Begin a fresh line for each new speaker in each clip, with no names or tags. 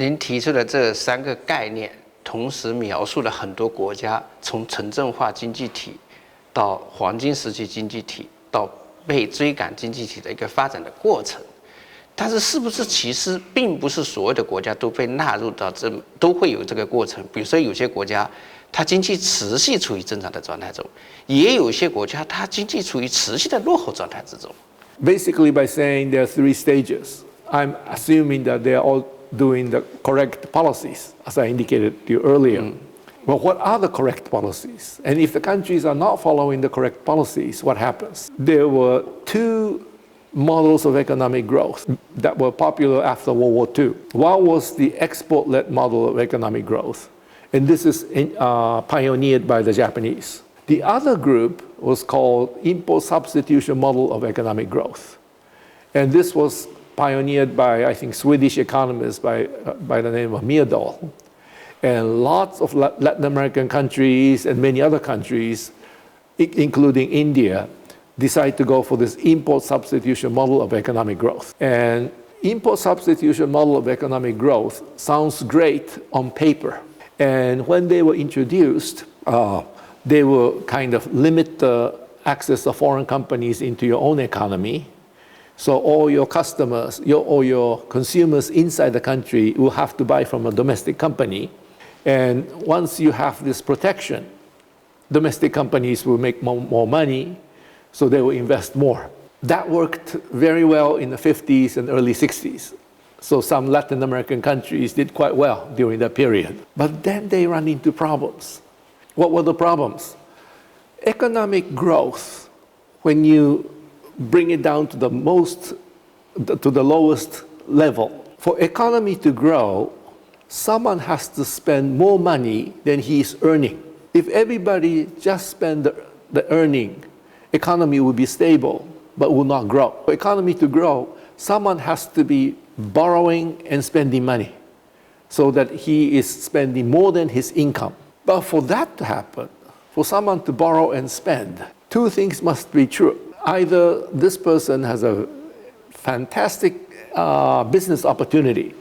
您提出的这3个概念，同时描述了很多国家从城镇化经济体到黄金时期经济体到被追赶经济体的一个发展的过程。但是，是不是其实并不是所有的国家都被纳入到都会有这个过程？比如说，有些国家它经济持续处于增长的状态中，也有些国家它经济处于持续的落后状态之中。
Basically, by saying there are 3 stages, I'm assuming that they are all doing the correct policies, as I indicated to you earlier. But what are the correct policies? And if the countries are not following the correct policies, what happens? There were 2 models of economic growth that were popular after World War II. One was the export-led model of economic growth, and this is pioneered by the Japanese. The other group was called import substitution model of economic growth, and this was pioneered by, I think, Swedish economists by the name of Myrdal. And lots of Latin American countries and many other countries, including India, decide to go for this import substitution model of economic growth. And import substitution model of economic growth sounds great on paper. And when they were introduced, they will kind of limit the access of foreign companies into your own economy. So all your customers, or your consumers inside the country will have to buy from a domestic company. And once you have this protection, domestic companies will make more money, so they will invest more. That worked very well in the 50s and early 60s. So some Latin American countries did quite well during that period. But then they ran into problems. What were the problems? Economic growth, when you bring it down to the lowest level, for economy to grow, someone has to spend more money than he is earning. If everybody just spend the earning, economy will be stable, but will not grow. For economy to grow, someone has to be borrowing and spending money so that he is spending more than his income. But for that to happen, for someone to borrow and spend, 2 things must be true. Either this person has a fantastic business opportunity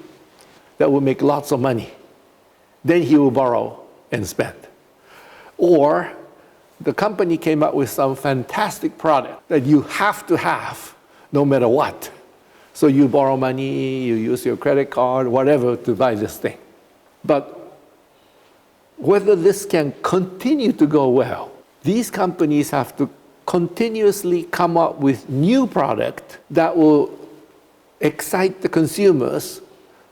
that will make lots of money, then he will borrow and spend. Or the company came up with some fantastic product that you have to have no matter what. So you borrow money, you use your credit card, whatever, to buy this thing. But whether this can continue to go well, these companies have to continuously come up with new product that will excite the consumers,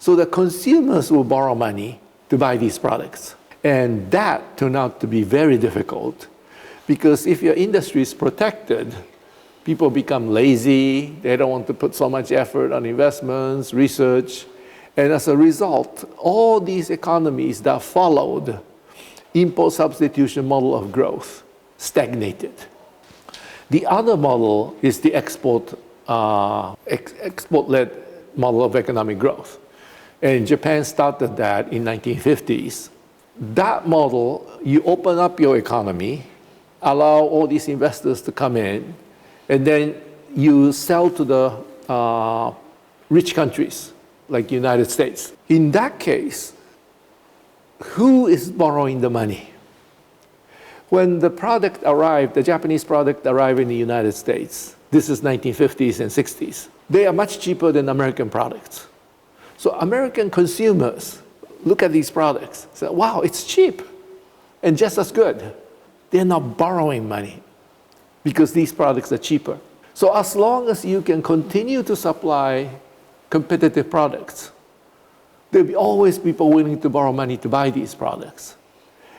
so the consumers will borrow money to buy these products. And that turned out to be very difficult, because if your industry is protected, people become lazy, they don't want to put so much effort on investments, research, and as a result, all these economies that followed import substitution model of growth stagnated. The other model is the export-led model of economic growth. And Japan started that in 1950s. That model, you open up your economy, allow all these investors to come in, and then you sell to the rich countries like the United States. In that case, who is borrowing the money? When the product arrived, the Japanese product arrived in the United States, this is 1950s and 60s, they are much cheaper than American products. So American consumers look at these products, say, wow, it's cheap and just as good. They're not borrowing money because these products are cheaper. So as long as you can continue to supply competitive products, there'll be always people willing to borrow money to buy these products.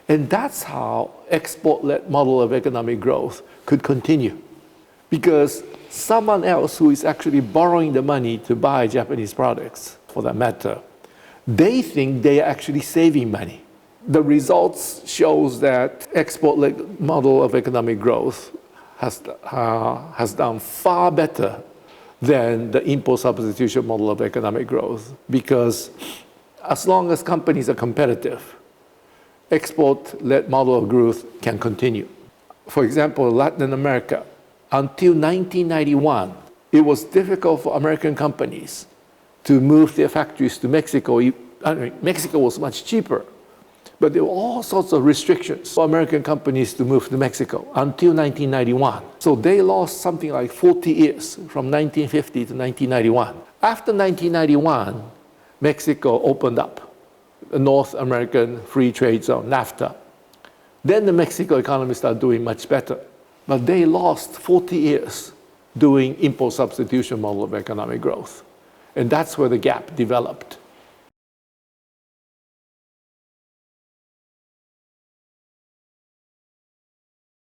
And that's how export-led model of economic growth could continue. Because someone else who is actually borrowing the money to buy Japanese products, for that matter, they think they are actually saving money. The results shows that export-led model of economic growth has done far better than the import substitution model of economic growth, because as long as companies are competitive, export-led model of growth can continue. For example, Latin America, until 1991, it was difficult for American companies to move their factories to Mexico I mean, Mexico was much cheaper, but there were all sorts of restrictions for American companies to move to Mexico until 1991. So they lost something like 40 years from 1950 to 1991. After 1991, Mexico opened up the North American Free Trade Zone, NAFTA. Then the Mexico economy started doing much better. But they lost 40 years doing import substitution model of economic growth. And that's where the gap developed.